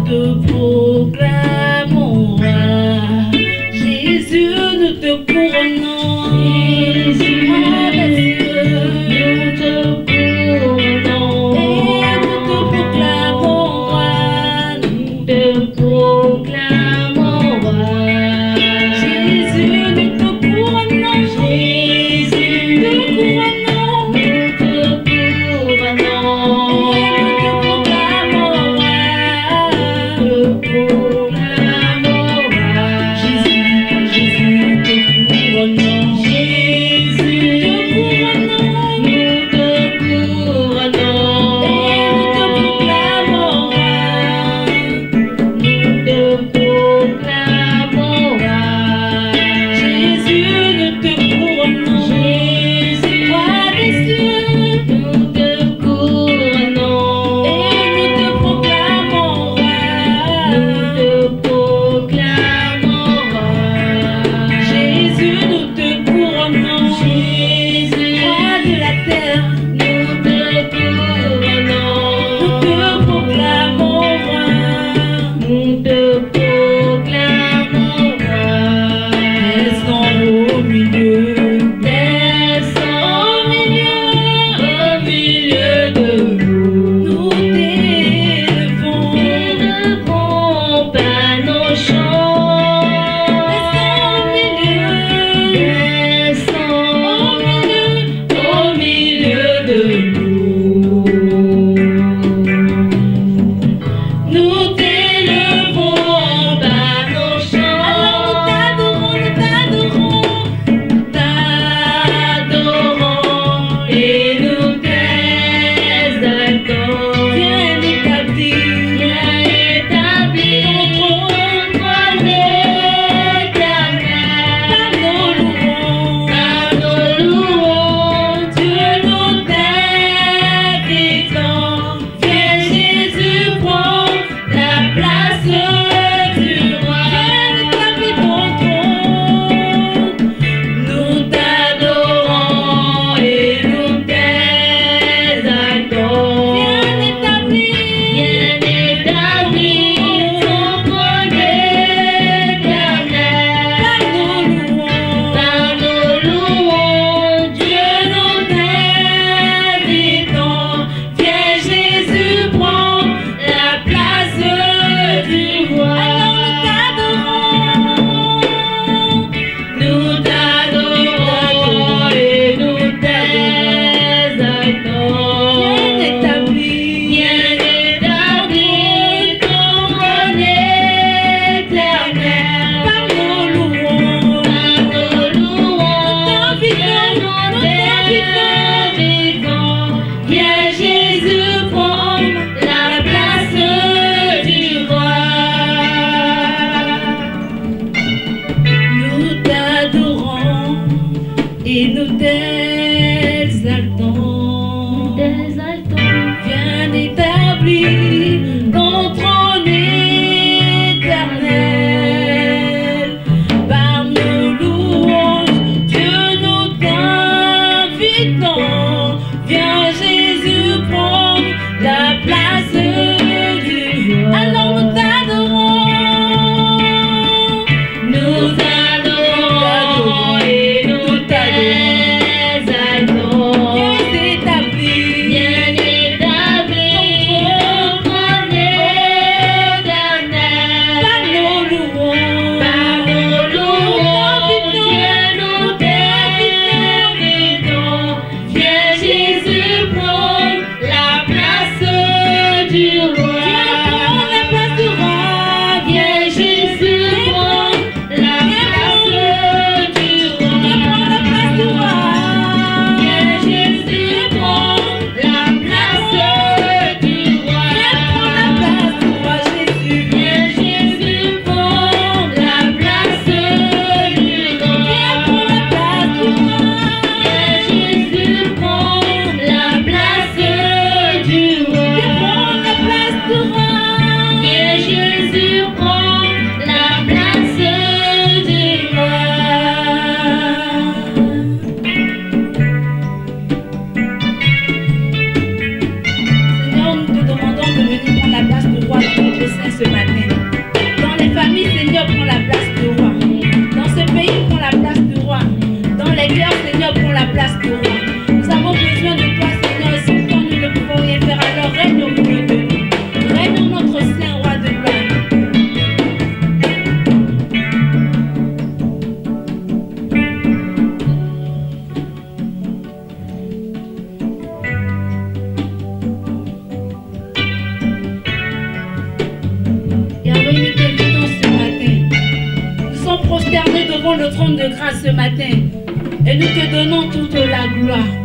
te proclamons roi. Jésus, nous te couronnons. Jésus, nous te couronnons. Et nous te proclamons roi. Nous te proclamons roi. Jésus, nous te couronnons. Jésus, nous te couronnons. Nous te couronnons. Et nous te proclamons roi. Nous te proclamons roi. Jésus, te couronnons. Jésus, te couronnons. Nous te couronnons. Et nous te proclamons roi. Nous te proclamons roi. Jésus, nous te couronnons. Jésus, roi des cieux, nous te couronnons. Et nous te proclamons roi. Nous te proclamons roi. Jésus, nous te couronnons. Jésus, roi de la terre, nous te couronnons. Nous te proclamons roi. Nous te proclamons roi. Descends au milieu. Descends au milieu de nous. Nous t'élevons par nos chants. Descends au milieu. Descends au milieu de nous. Nous t'élevons par nos chants. Alors nous t'adorons, et nous t'exaltons. Viens établir ton trône éternel. Par nos louanges, Dieu nous t'invitons. Viens Jésus, prends la place du roi. Viens établir ton trône. Nous t'adorons et nous t'exaltons. Viens établir ton trône éternel. Par nos louanges, Dieu nous t'invitons. Viens Jésus, prends la place du roi. Nous t'adorons et nous t'exaltons. Viens établir ton trône éternel. Par nos louanges, nous t'invitons. Viens Jésus, prends la place du roi. Nous t'adorons et nous t'exaltons. Viens établir ton trône éternel. Par nos louanges, Dieu nous t'invitons. Viens Jésus, prends la place du roi. Alors nous t'adorons. Nous t'adorons et nous t'exaltons. Viens établir ton trône éternel. Par nos louanges, Dieu nous t'invitons. Viens Jésus, prends la place du roi. Viens Jésus, prends la place du roi. Viens Jésus, prends la place du roi. Viens Jésus, prends la place du roi. Viens Jésus, prends la place du roi. Viens Jésus, prends la place du roi. Seigneur, nous te demandons de venir prendre la place du roi dans notre sein ce matin. le trône de grâce ce matin et nous te donnons toute la gloire.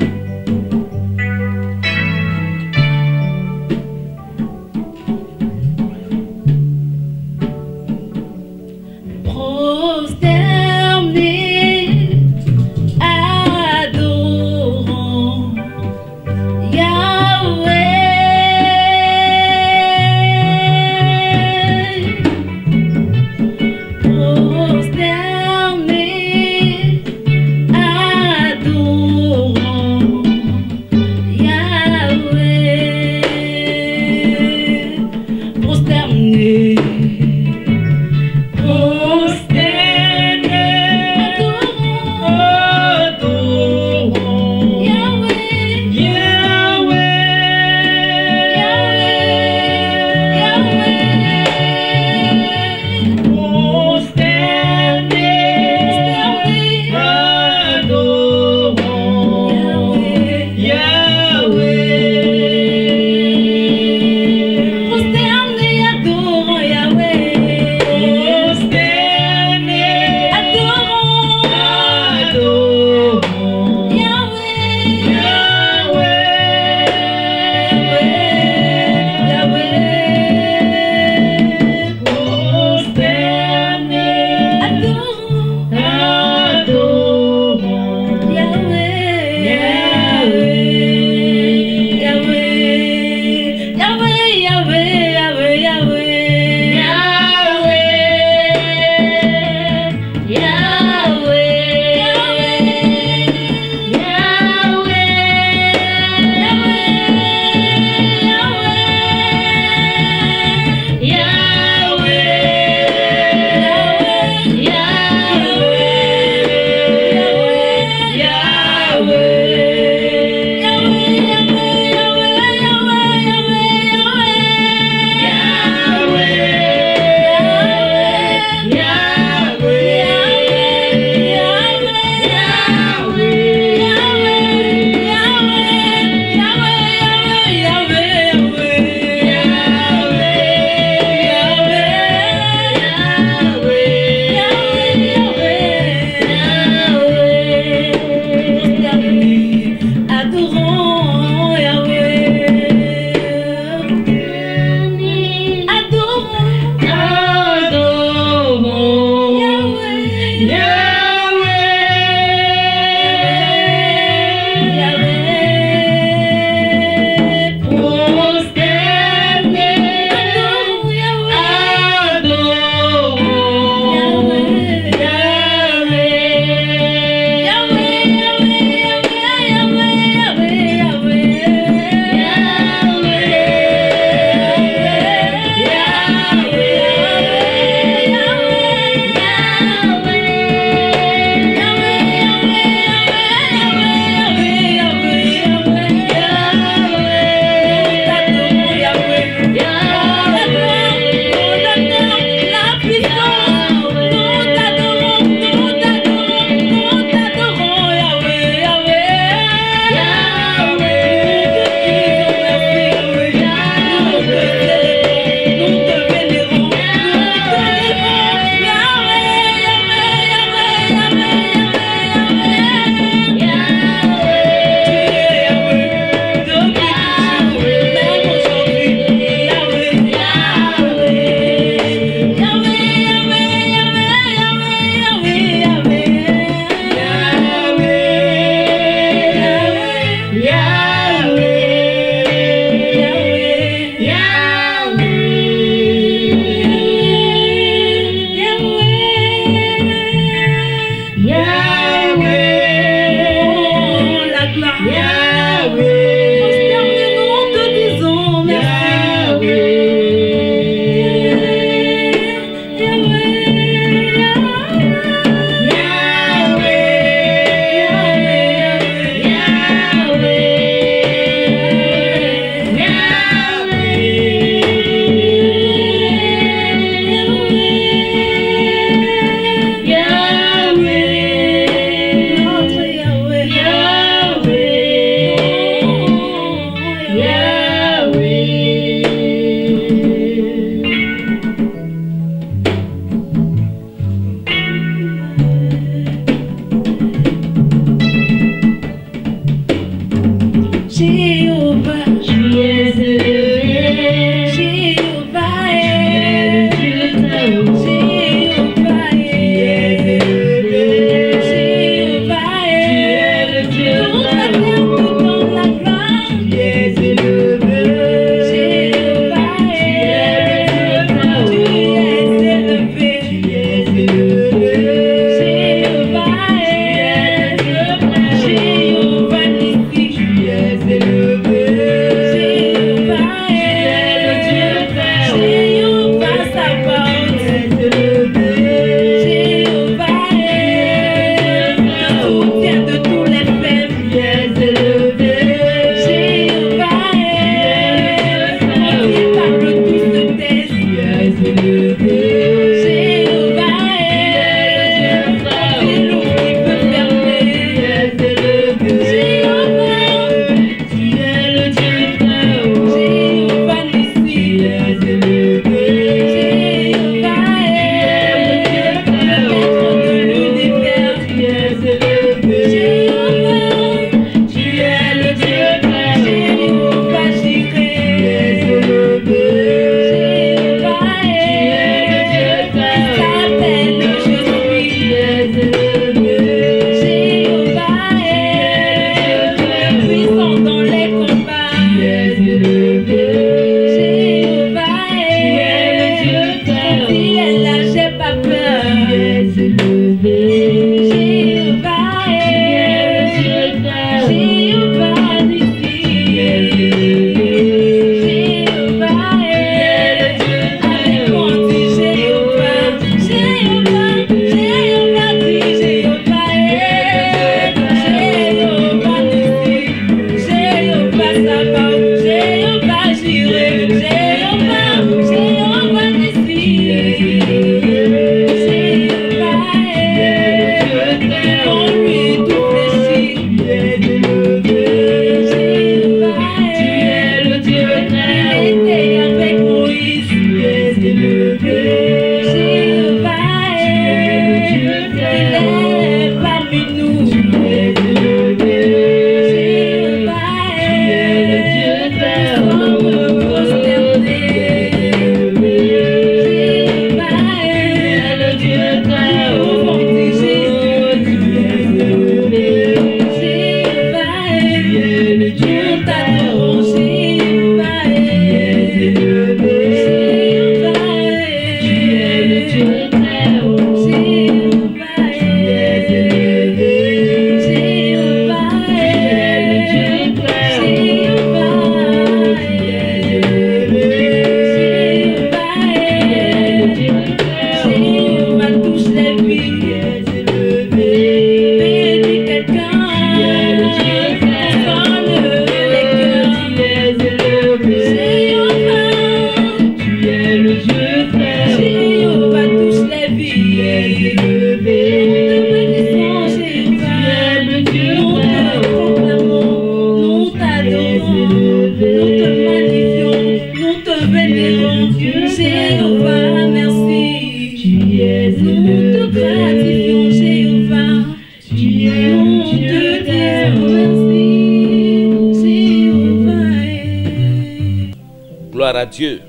Gloire à Dieu.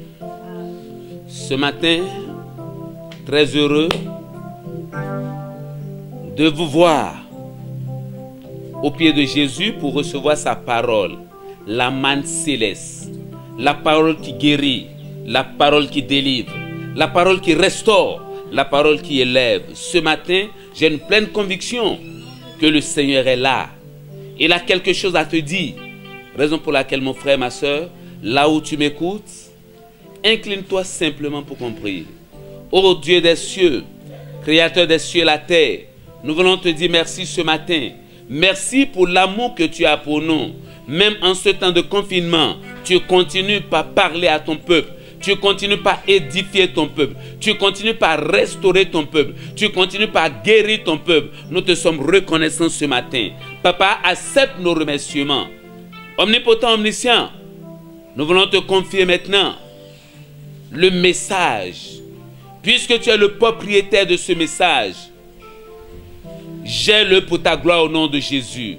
Ce matin, très heureux de vous voir au pied de Jésus pour recevoir sa parole, la manne céleste, la parole qui guérit, la parole qui délivre, la parole qui restaure, la parole qui élève. Ce matin, j'ai une pleine conviction que le Seigneur est là. Il a quelque chose à te dire. Raison pour laquelle, mon frère, ma soeur, là où tu m'écoutes, incline-toi simplement pour qu'on prie. Ô Dieu des cieux, Créateur des cieux et la terre, nous voulons te dire merci ce matin. Merci pour l'amour que tu as pour nous. Même en ce temps de confinement, tu continues par parler à ton peuple. Tu continues par édifier ton peuple. Tu continues par restaurer ton peuple. Tu continues par guérir ton peuple. Nous te sommes reconnaissants ce matin. Papa, accepte nos remerciements. Omnipotent, omniscient, nous voulons te confier maintenant le message. Puisque tu es le propriétaire de ce message, gère-le pour ta gloire au nom de Jésus.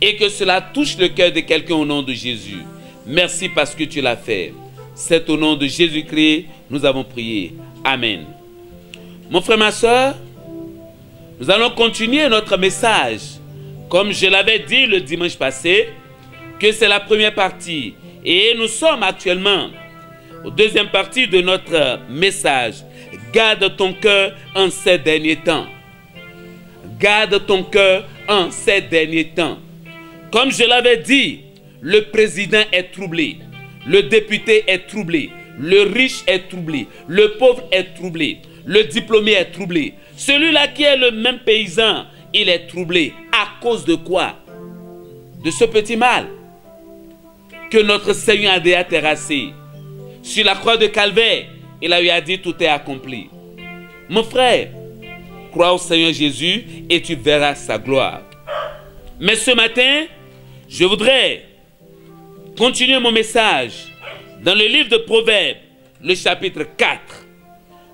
Et que cela touche le cœur de quelqu'un au nom de Jésus. Merci parce que tu l'as fait. C'est au nom de Jésus-Christ nous avons prié. Amen. Mon frère, ma soeur, nous allons continuer notre message. Comme je l'avais dit le dimanche passé, que c'est la première partie. Et nous sommes actuellement au deuxième partie de notre message. Garde ton cœur en ces derniers temps. Garde ton cœur en ces derniers temps. Comme je l'avais dit, le président est troublé. Le député est troublé. Le riche est troublé. Le pauvre est troublé. Le diplômé est troublé. Celui-là qui est le même paysan, il est troublé. À cause de quoi? De ce petit mal que notre Seigneur a déjà terrassé. Sur la croix de Calvaire, il lui a dit tout est accompli. Mon frère, crois au Seigneur Jésus et tu verras sa gloire. Mais ce matin, je voudrais continuer mon message dans le livre de Proverbes, le chapitre 4,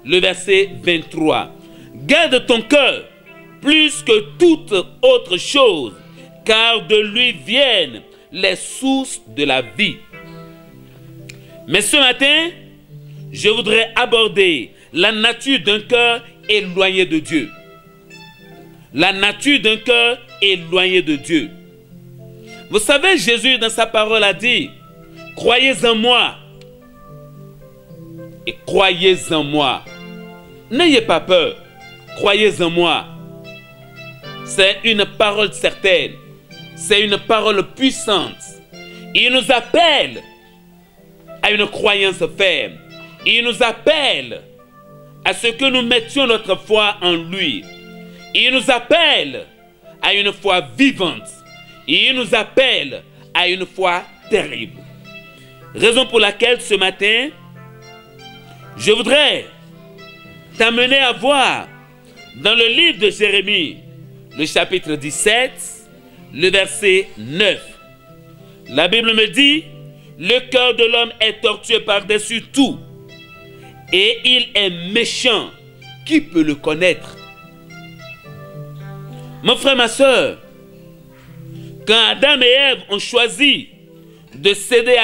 le verset 23. Garde ton cœur plus que toute autre chose, car de lui viennent les sources de la vie. Mais ce matin, je voudrais aborder la nature d'un cœur éloigné de Dieu. La nature d'un cœur éloigné de Dieu. Vous savez, Jésus dans sa parole a dit, croyez en moi et croyez en moi. N'ayez pas peur, croyez en moi. C'est une parole certaine, c'est une parole puissante. Il nous appelle à une croyance ferme. Il nous appelle à ce que nous mettions notre foi en lui. Il nous appelle à une foi vivante. Il nous appelle à une foi terrible. Raison pour laquelle ce matin, je voudrais t'amener à voir dans le livre de Jérémie, le chapitre 17, le verset 9. La Bible me dit, le cœur de l'homme est tortueux par-dessus tout. et il est méchant. Qui peut le connaître? Mon frère, ma soeur, quand Adam et Ève ont choisi de céder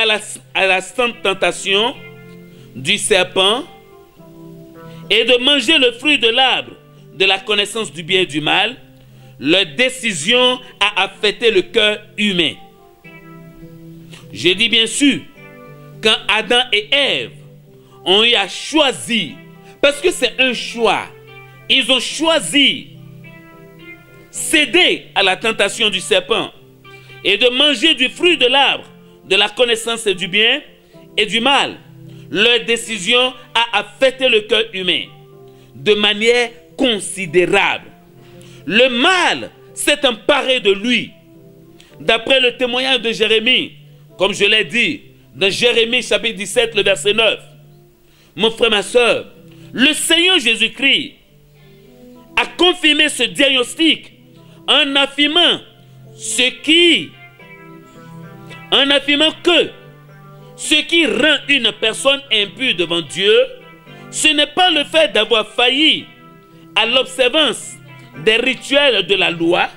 à la sainte tentation du serpent et de manger le fruit de l'arbre de la connaissance du bien et du mal, leur décision a affecté le cœur humain. Je dis bien sûr, quand Adam et Ève ont eu à choisir, parce que c'est un choix, ils ont choisi céder à la tentation du serpent et de manger du fruit de l'arbre de la connaissance du bien et du mal. Leur décision a affecté le cœur humain de manière considérable. Le mal s'est emparé de lui. D'après le témoignage de Jérémie, comme je l'ai dit, dans Jérémie chapitre 17, le verset 9. Mon frère, ma soeur, le Seigneur Jésus-Christ a confirmé ce diagnostic en affirmant que ce qui rend une personne impure devant Dieu, ce n'est pas le fait d'avoir failli à l'observance des rituels de la loi,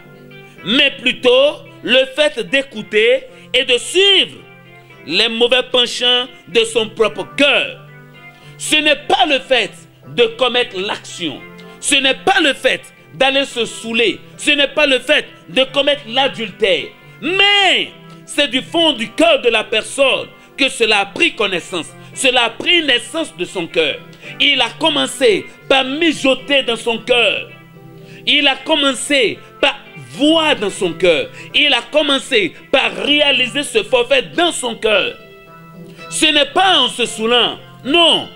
mais plutôt le fait d'écouter et de suivre les mauvais penchants de son propre cœur. Ce n'est pas le fait de commettre l'action, ce n'est pas le fait d'aller se saouler, ce n'est pas le fait de commettre l'adultère, mais c'est du fond du cœur de la personne que cela a pris connaissance, cela a pris naissance de son cœur. Il a commencé par mijoter dans son cœur, il a commencé par voir dans son cœur, il a commencé par réaliser ce forfait dans son cœur. Ce n'est pas en se saoulant, non,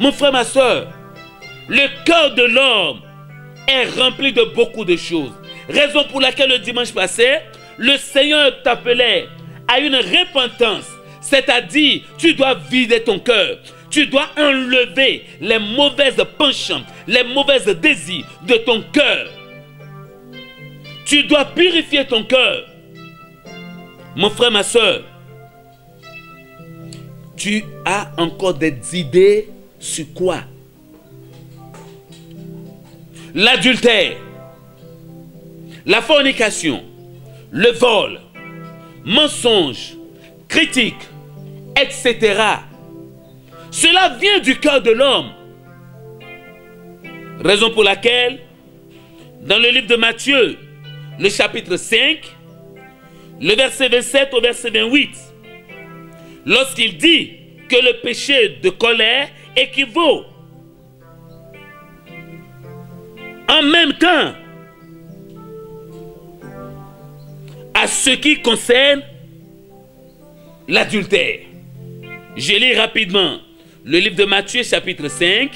mon frère, ma soeur, le cœur de l'homme est rempli de beaucoup de choses. Raison pour laquelle le dimanche passé, le Seigneur t'appelait à une repentance. C'est-à-dire, tu dois vider ton cœur. Tu dois enlever les mauvaises penchants, les mauvaises désirs de ton cœur. Tu dois purifier ton cœur. Mon frère, ma soeur, tu as encore des idées sur quoi? L'adultère, la fornication, le vol, mensonge, critique, etc. Cela vient du cœur de l'homme. Raison pour laquelle, dans le livre de Matthieu, le chapitre 5, le verset 27 au verset 28, lorsqu'il dit que le péché de colère équivaut en même temps à ce qui concerne l'adultère. Je lis rapidement le livre de Matthieu chapitre 5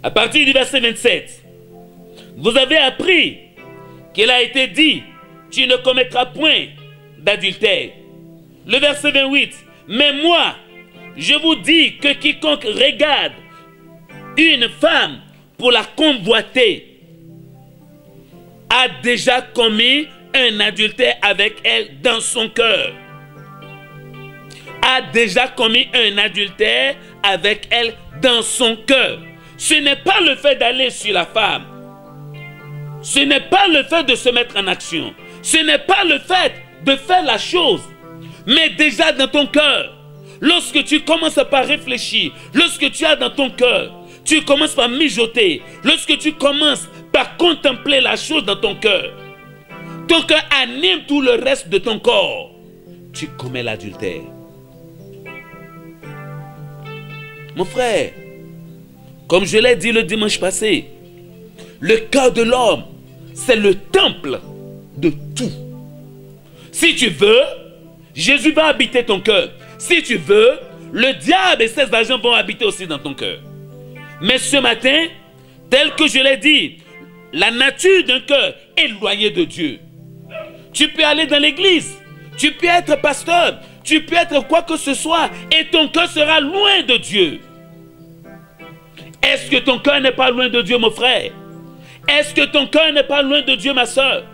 à partir du verset 27. Vous avez appris qu'il a été dit, tu ne commettras point d'adultère. Le verset 28, mais moi, je vous dis que quiconque regarde une femme pour la convoiter a déjà commis un adultère avec elle dans son cœur. A déjà commis un adultère avec elle dans son cœur. Ce n'est pas le fait d'aller sur la femme. Ce n'est pas le fait de se mettre en action. Ce n'est pas le fait de faire la chose. Mais déjà dans ton cœur, lorsque tu commences par réfléchir, lorsque tu as dans ton cœur, tu commences par mijoter, lorsque tu commences par contempler la chose dans ton cœur anime tout le reste de ton corps, tu commets l'adultère. Mon frère, comme je l'ai dit le dimanche passé, le cœur de l'homme, c'est le temple de tout. Si tu veux, Jésus va habiter ton cœur. Si tu veux, le diable et ses agents vont habiter aussi dans ton cœur. Mais ce matin, tel que je l'ai dit, la nature d'un cœur éloigné de Dieu. Tu peux aller dans l'église, tu peux être pasteur, tu peux être quoi que ce soit, et ton cœur sera loin de Dieu. Est-ce que ton cœur n'est pas loin de Dieu, mon frère? Est-ce que ton cœur n'est pas loin de Dieu, ma soeur?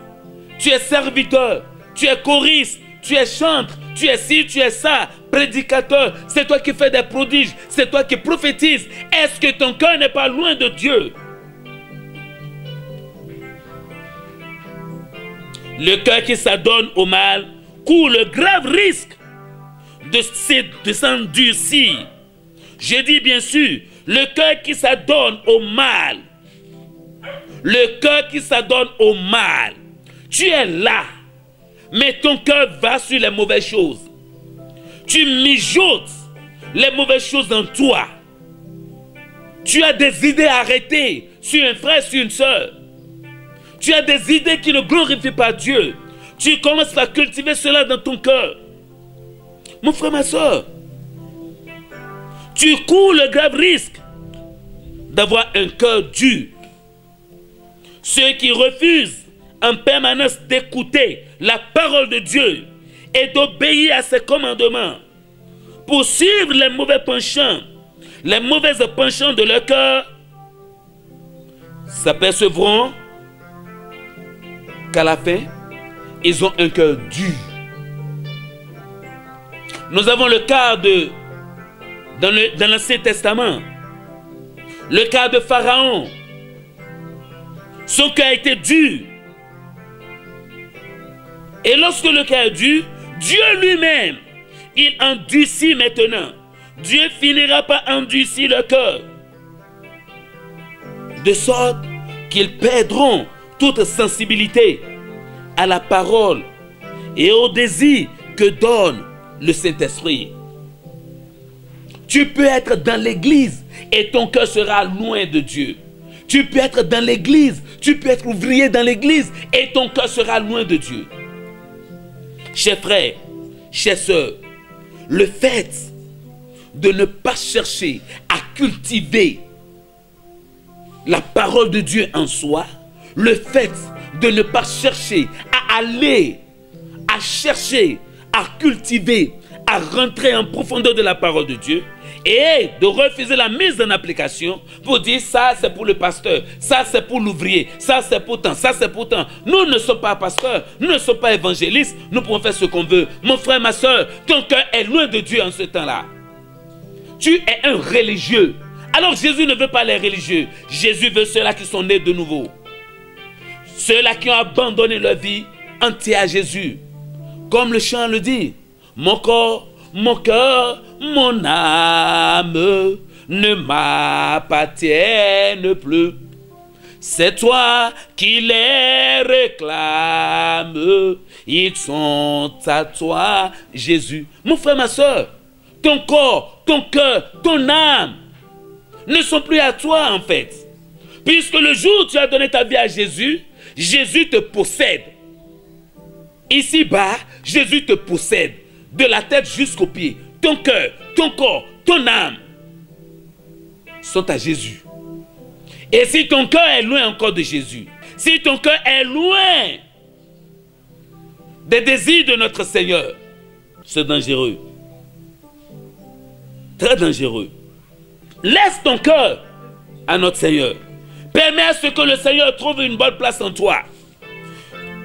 Tu es serviteur, tu es choriste, tu es chantre, tu es ci, tu es ça, prédicateur, c'est toi qui fais des prodiges, c'est toi qui prophétises. Est-ce que ton cœur n'est pas loin de Dieu? Le cœur qui s'adonne au mal court le grave risque de s'endurcir. Je dis bien sûr, le cœur qui s'adonne au mal, le cœur qui s'adonne au mal, tu es là, mais ton cœur va sur les mauvaises choses. Tu mijotes les mauvaises choses en toi. Tu as des idées arrêtées sur un frère, sur une soeur. Tu as des idées qui ne glorifient pas Dieu. Tu commences à cultiver cela dans ton cœur. Mon frère, ma soeur, tu cours le grave risque d'avoir un cœur dur. Ceux qui refusent en permanence d'écouter la parole de Dieu et d'obéir à ses commandements pour suivre les mauvais penchants, les mauvaises penchants de leur cœur, s'apercevront qu'à la fin, ils ont un cœur dur. Nous avons le cas dans l'Ancien Testament, le cas de Pharaon. Son cœur a été dur. Et lorsque le cœur est dur, Dieu lui-même, il endurcit maintenant. Dieu finira par endurcir le cœur. De sorte qu'ils perdront toute sensibilité à la parole et au désir que donne le Saint-Esprit. Tu peux être dans l'église et ton cœur sera loin de Dieu. Tu peux être dans l'église, tu peux être ouvrier dans l'église et ton cœur sera loin de Dieu. Chers frères, chères sœurs, le fait de ne pas chercher à cultiver la parole de Dieu en soi, le fait de ne pas chercher à aller, à chercher, à cultiver, à rentrer en profondeur de la parole de Dieu et de refuser la mise en application pour dire ça c'est pour le pasteur, ça c'est pour l'ouvrier, ça c'est pour tant, ça c'est pour tant. Nous ne sommes pas pasteurs, nous ne sommes pas évangélistes, nous pouvons faire ce qu'on veut. Mon frère, ma soeur, ton cœur est loin de Dieu en ce temps-là. Tu es un religieux. Alors Jésus ne veut pas les religieux. Jésus veut ceux-là qui sont nés de nouveau. Ceux-là qui ont abandonné leur vie entière à Jésus. Comme le chant le dit, mon corps, mon cœur, mon âme ne m'appartiennent plus. C'est toi qui les réclames. Ils sont à toi, Jésus. Mon frère, ma soeur, ton corps, ton cœur, ton âme ne sont plus à toi en fait. Puisque le jour où tu as donné ta vie à Jésus, Jésus te possède. Ici-bas, Jésus te possède. De la tête jusqu'aux pieds. Ton cœur, ton corps, ton âme sont à Jésus. Et si ton cœur est loin encore de Jésus, si ton cœur est loin des désirs de notre Seigneur, c'est dangereux. Très dangereux. Laisse ton cœur à notre Seigneur. Permets à ce que le Seigneur trouve une bonne place en toi.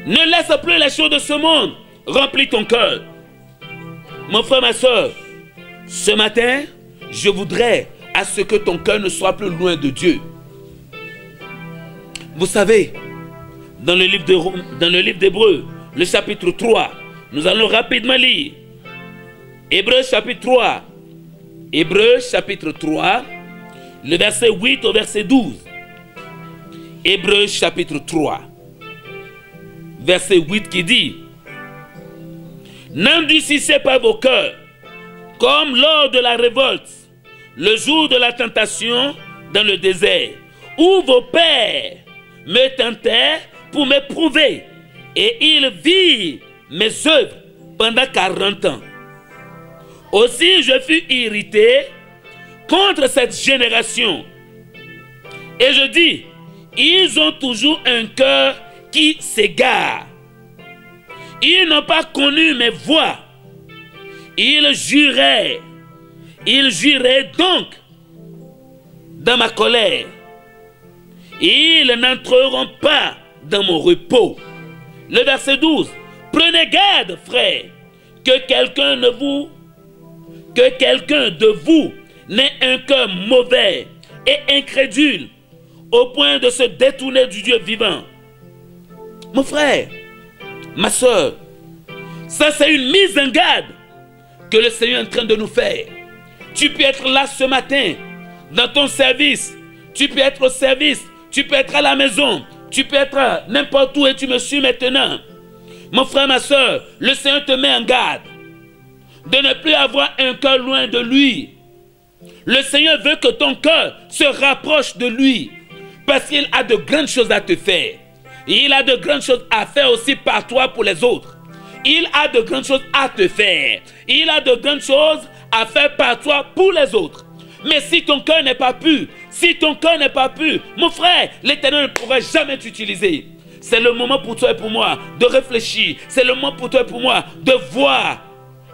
Ne laisse plus les choses de ce monde remplir ton cœur. Mon frère, ma soeur, ce matin, je voudrais à ce que ton cœur ne soit plus loin de Dieu. Vous savez, dans le livre d'Hébreux, le chapitre 3, nous allons rapidement lire. Hébreux chapitre 3. Hébreux chapitre 3, le verset 8 au verset 12. Hébreux chapitre 3, verset 8 qui dit: n'endurcissez pas vos cœurs, comme lors de la révolte, le jour de la tentation dans le désert, où vos pères me tentèrent pour m'éprouver, et ils virent mes œuvres pendant 40 ans. Aussi je fus irrité contre cette génération, et je dis, ils ont toujours un cœur qui s'égare. Ils n'ont pas connu mes voies. Ils juraient donc dans ma colère. Ils n'entreront pas dans mon repos. Le verset 12. Prenez garde, frères, que quelqu'un de vous n'ait un cœur mauvais et incrédule au point de se détourner du Dieu vivant. Mon frère, ma soeur, ça c'est une mise en garde que le Seigneur est en train de nous faire. Tu peux être là ce matin, dans ton service, tu peux être au service, tu peux être à la maison, tu peux être n'importe où et tu me suis maintenant. Mon frère, ma soeur, le Seigneur te met en garde de ne plus avoir un cœur loin de lui. Le Seigneur veut que ton cœur se rapproche de lui parce qu'il a de grandes choses à te faire. Et il a de grandes choses à faire aussi par toi pour les autres. Il a de grandes choses à te faire. Il a de grandes choses à faire par toi pour les autres. Mais si ton cœur n'est pas pur, mon frère, l'Éternel ne pourra jamais t'utiliser. C'est le moment pour toi et pour moi de réfléchir. C'est le moment pour toi et pour moi de voir.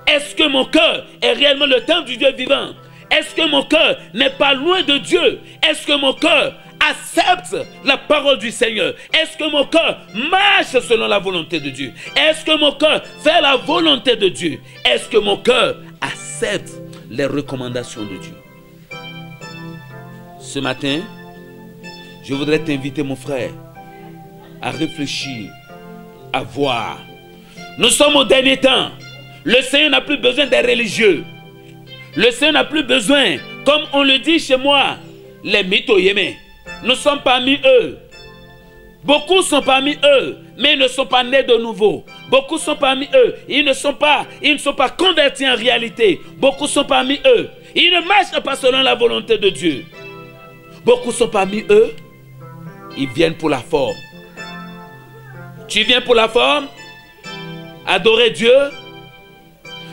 Est-ce que mon cœur est réellement le temple du Dieu vivant? Est-ce que mon cœur n'est pas loin de Dieu? Est-ce que mon cœur accepte la parole du Seigneur? Est-ce que mon cœur marche selon la volonté de Dieu? Est-ce que mon cœur fait la volonté de Dieu? Est-ce que mon cœur accepte les recommandations de Dieu? Ce matin, je voudrais t'inviter, mon frère, à réfléchir, à voir. Nous sommes au dernier temps. Le Seigneur n'a plus besoin des religieux. Le Seigneur n'a plus besoin, comme on le dit chez moi, les mitoyémés. Nous sommes parmi eux. Beaucoup sont parmi eux, mais ils ne sont pas nés de nouveau. Beaucoup sont parmi eux, ils ne sont pas convertis en réalité. Beaucoup sont parmi eux, ils ne marchent pas selon la volonté de Dieu. Beaucoup sont parmi eux, ils viennent pour la forme. Tu viens pour la forme? Adorer Dieu?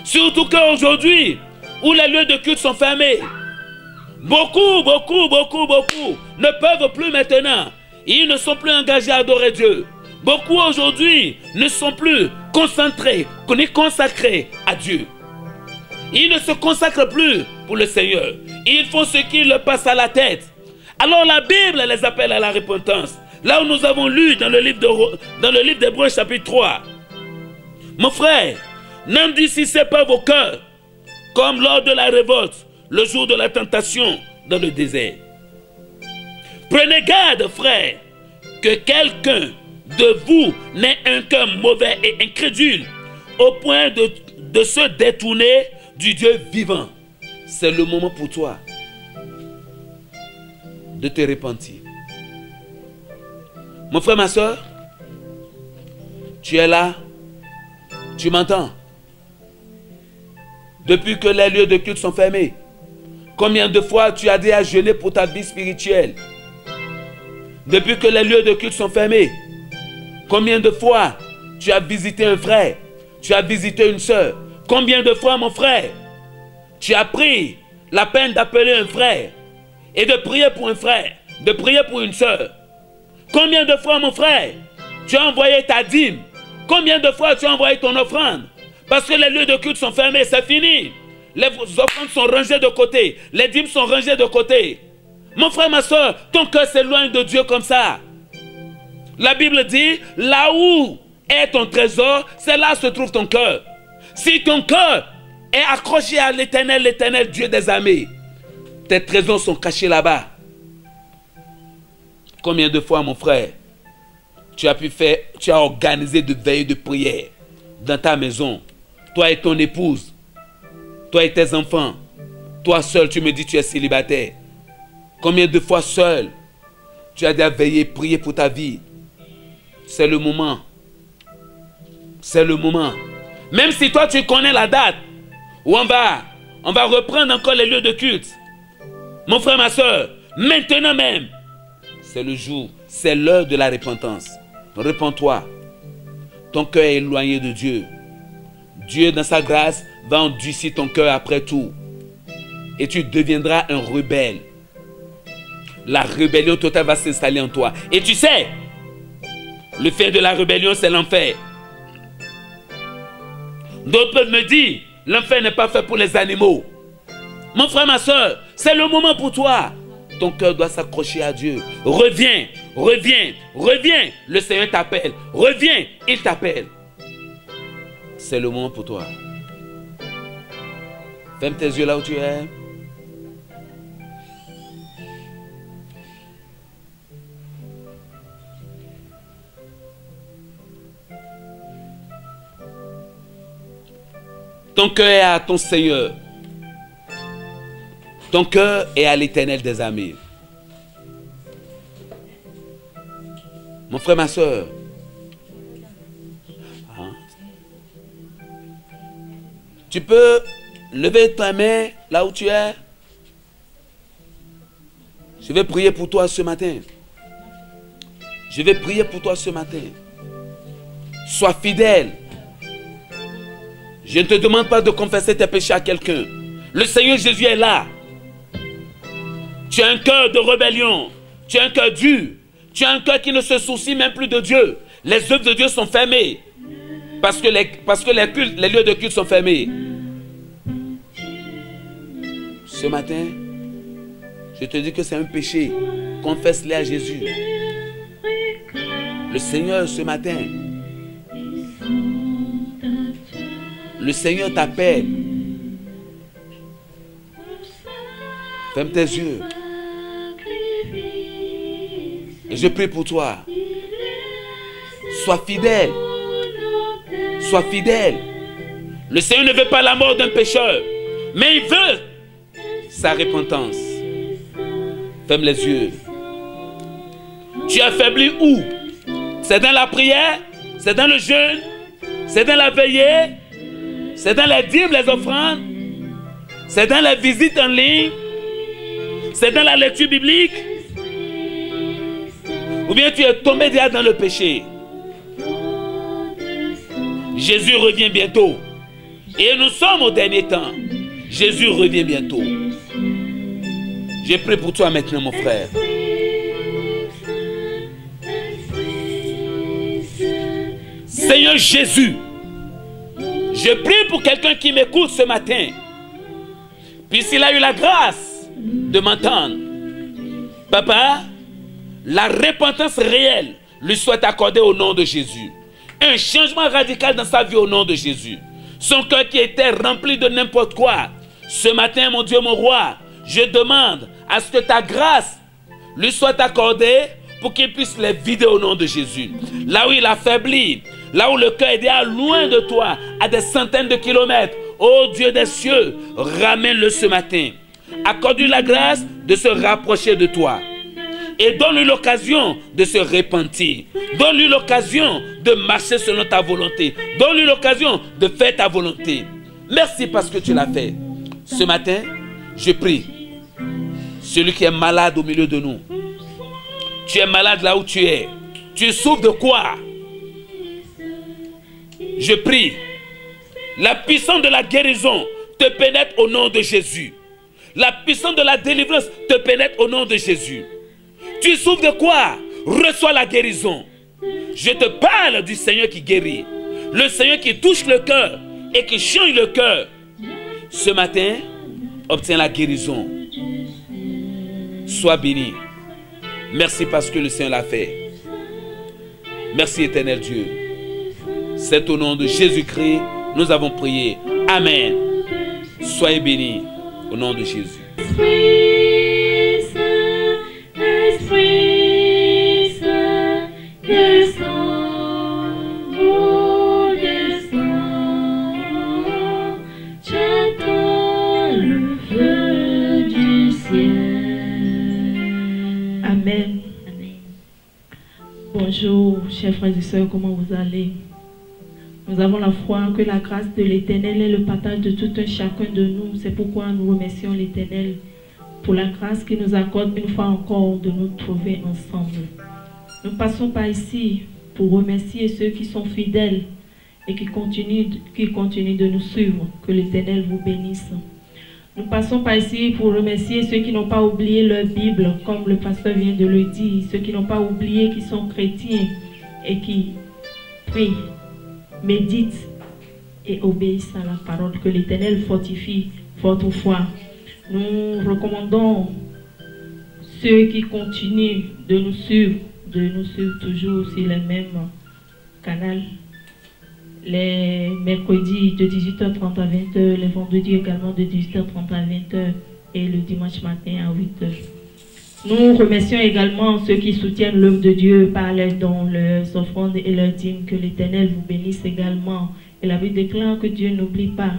Surtout qu'aujourd'hui, où les lieux de culte sont fermés, beaucoup ne peuvent plus maintenant. Ils ne sont plus engagés à adorer Dieu. Beaucoup aujourd'hui ne sont plus concentrés, ni consacrés à Dieu. Ils ne se consacrent plus pour le Seigneur. Ils font ce qui leur passe à la tête. Alors la Bible les appelle à la repentance. Là où nous avons lu dans le livre d'Hébreux chapitre 3. Mon frère, n'endurcissez pas vos cœurs comme lors de la révolte, le jour de la tentation dans le désert. Prenez garde, frère, que quelqu'un de vous n'ait un cœur mauvais et incrédule au point de se détourner du Dieu vivant. C'est le moment pour toi de te repentir. Mon frère, ma soeur, tu es là, tu m'entends? Depuis que les lieux de culte sont fermés, combien de fois tu as déjà jeûné pour ta vie spirituelle? Depuis que les lieux de culte sont fermés, combien de fois tu as visité un frère, tu as visité une soeur? Combien de fois, mon frère, tu as pris la peine d'appeler un frère et de prier pour un frère, de prier pour une soeur? Combien de fois, mon frère, tu as envoyé ta dîme? Combien de fois tu as envoyé ton offrande? Parce que les lieux de culte sont fermés, c'est fini. Les offrandes sont rangées de côté. Les dîmes sont rangées de côté. Mon frère, ma soeur, ton cœur s'éloigne de Dieu comme ça. La Bible dit, là où est ton trésor, c'est là se trouve ton cœur. Si ton cœur est accroché à l'Éternel, l'Éternel Dieu des armées, tes trésors sont cachés là-bas. Combien de fois, mon frère, tu as organisé de veillées de prière dans ta maison, toi et ton épouse, toi et tes enfants, toi seul, tu me dis tu es célibataire. Combien de fois seul, tu as déjà veillé, prié pour ta vie? C'est le moment. C'est le moment. Même si toi tu connais la date où on va reprendre encore les lieux de culte. Mon frère, ma soeur, maintenant même, c'est le jour, c'est l'heure de la repentance. Répands-toi. Ton cœur est éloigné de Dieu. Dieu, dans sa grâce, va endurcir ton cœur après tout. Et tu deviendras un rebelle. La rébellion totale va s'installer en toi. Et tu sais, le fait de la rébellion, c'est l'enfer. D'autres peuvent me dire, l'enfer n'est pas fait pour les animaux. Mon frère, ma soeur, c'est le moment pour toi. Ton cœur doit s'accrocher à Dieu. Reviens, reviens, reviens. Le Seigneur t'appelle. Reviens, il t'appelle. C'est le moment pour toi. Ferme tes yeux là où tu es. Ton cœur est à ton Seigneur. Ton cœur est à l'Éternel des armées. Mon frère, ma soeur. Tu peux lever ta main là où tu es. Je vais prier pour toi ce matin. Je vais prier pour toi ce matin. Sois fidèle. Je ne te demande pas de confesser tes péchés à quelqu'un. Le Seigneur Jésus est là. Tu as un cœur de rébellion. Tu as un cœur dur. Tu as un cœur qui ne se soucie même plus de Dieu. Les œuvres de Dieu sont fermées. Parce que les lieux de culte sont fermés. Ce matin, je te dis que c'est un péché. Confesse-les à Jésus. Le Seigneur, ce matin, le Seigneur t'appelle. Ferme tes yeux. Et je prie pour toi. Sois fidèle. Sois fidèle. Le Seigneur ne veut pas la mort d'un pécheur, mais il veut sa repentance. Ferme les yeux. Tu es affaibli où? C'est dans la prière? C'est dans le jeûne? C'est dans la veillée? C'est dans les dîmes, les offrandes? C'est dans les visites en ligne? C'est dans la lecture biblique? Ou bien tu es tombé déjà dans le péché? Jésus revient bientôt. Et nous sommes au dernier temps. Jésus revient bientôt. Je prie pour toi maintenant, mon frère. Seigneur Jésus, je prie pour quelqu'un qui m'écoute ce matin. Puisqu'il a eu la grâce de m'entendre. Papa, la repentance réelle lui soit accordée au nom de Jésus. Un changement radical dans sa vie au nom de Jésus. Son cœur qui était rempli de n'importe quoi. Ce matin, mon Dieu, mon roi, je demande à ce que ta grâce lui soit accordée pour qu'il puisse les vider au nom de Jésus. Là où il a faibli, là où le cœur est déjà loin de toi, à des centaines de kilomètres, ô Dieu des cieux, ramène-le ce matin. Accorde-lui la grâce de se rapprocher de toi. Et donne-lui l'occasion de se repentir. Donne-lui l'occasion de marcher selon ta volonté. Donne-lui l'occasion de faire ta volonté. Merci parce que tu l'as fait. Ce matin, je prie. Celui qui est malade au milieu de nous. Tu es malade là où tu es. Tu souffres de quoi? Je prie. La puissance de la guérison te pénètre au nom de Jésus. La puissance de la délivrance te pénètre au nom de Jésus. Tu souffres de quoi? Reçois la guérison. Je te parle du Seigneur qui guérit. Le Seigneur qui touche le cœur et qui change le cœur. Ce matin, obtiens la guérison. Sois béni. Merci parce que le Seigneur l'a fait. Merci éternel Dieu. C'est au nom de Jésus-Christ nous avons prié. Amen. Soyez bénis au nom de Jésus. Amen. Bonjour, chers frères et sœurs, comment vous allez? Nous avons la foi que la grâce de l'Éternel est le partage de tout un chacun de nous. C'est pourquoi nous remercions l'Éternel pour la grâce qu'il nous accorde une fois encore de nous trouver ensemble. Nous passons par ici pour remercier ceux qui sont fidèles et qui continuent de nous suivre. Que l'Éternel vous bénisse. Nous passons par ici pour remercier ceux qui n'ont pas oublié leur Bible, comme le pasteur vient de le dire, ceux qui n'ont pas oublié, qui sont chrétiens et qui prient, méditent et obéissent à la parole. Que l'Éternel fortifie votre foi. Nous recommandons ceux qui continuent de nous suivre toujours sur les mêmes canaux les mercredis de 18h30 à 20h, les vendredis également de 18h30 à 20h et le dimanche matin à 8h. Nous remercions également ceux qui soutiennent l'œuvre de Dieu par leurs dons, leurs offrandes et leurs dîmes. Que l'Éternel vous bénisse également. Et la Bible déclare que Dieu n'oublie pas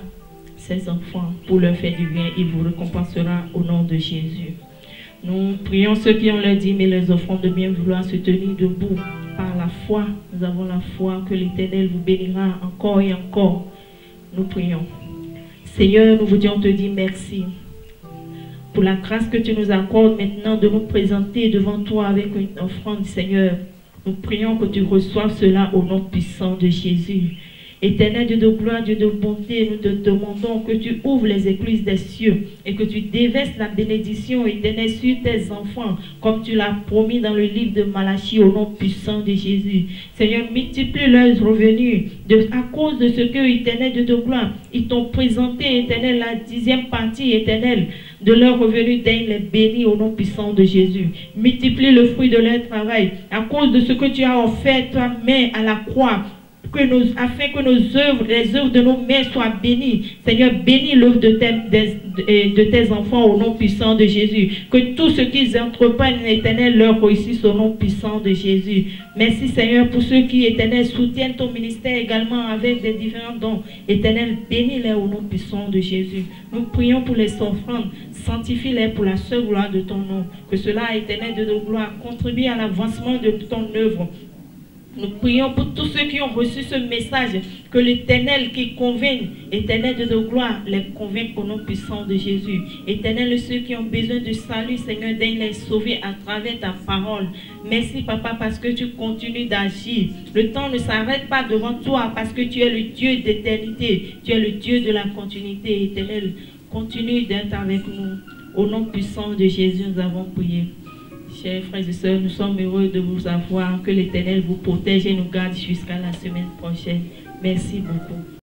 ses enfants. Pour leur faire du bien, il vous récompensera au nom de Jésus. Nous prions ceux qui ont leurs dîmes et leurs offrandes de bien vouloir se tenir debout. Par la foi, nous avons la foi que l'Éternel vous bénira encore et encore. Nous prions. Seigneur, nous voudrions te dire merci pour la grâce que tu nous accordes maintenant de nous présenter devant toi avec une offrande, Seigneur. Nous prions que tu reçoives cela au nom puissant de Jésus. Éternel Dieu de gloire, Dieu de bonté, nous te demandons que tu ouvres les écluses des cieux et que tu déverses la bénédiction éternelle sur tes enfants, comme tu l'as promis dans le livre de Malachie au nom puissant de Jésus. Seigneur, multiplie leurs revenus à cause de ce que, éternel Dieu de gloire, ils t'ont présenté, éternel, la 10e partie, éternelle, de leurs revenus, daigne les bénis au nom puissant de Jésus. Multiplie le fruit de leur travail à cause de ce que tu as offert ta main à la croix, afin que nos œuvres, les œuvres de nos mains soient bénies. Seigneur, bénis l'œuvre de tes enfants au nom puissant de Jésus. Que tout ce qu'ils entreprennent, éternel, leur réussisse au nom puissant de Jésus. Merci Seigneur pour ceux qui, éternel, soutiennent ton ministère également avec des différents dons. Éternel, bénis-les au nom puissant de Jésus. Nous prions pour les offrandes. Sanctifie-les pour la seule gloire de ton nom. Que cela, éternel Dieu de gloire, contribue à l'avancement de ton œuvre. Nous prions pour tous ceux qui ont reçu ce message, que l'Éternel qui convainc, Éternel de gloire, les convainc au nom puissant de Jésus. Éternel, ceux qui ont besoin de salut, Seigneur, daigne les sauver à travers ta parole. Merci, Papa, parce que tu continues d'agir. Le temps ne s'arrête pas devant toi, parce que tu es le Dieu d'éternité. Tu es le Dieu de la continuité, Éternel. Continue d'être avec nous. Au nom puissant de Jésus, nous avons prié. Chers frères et sœurs, nous sommes heureux de vous avoir. Que l'Éternel vous protège et nous garde jusqu'à la semaine prochaine. Merci beaucoup.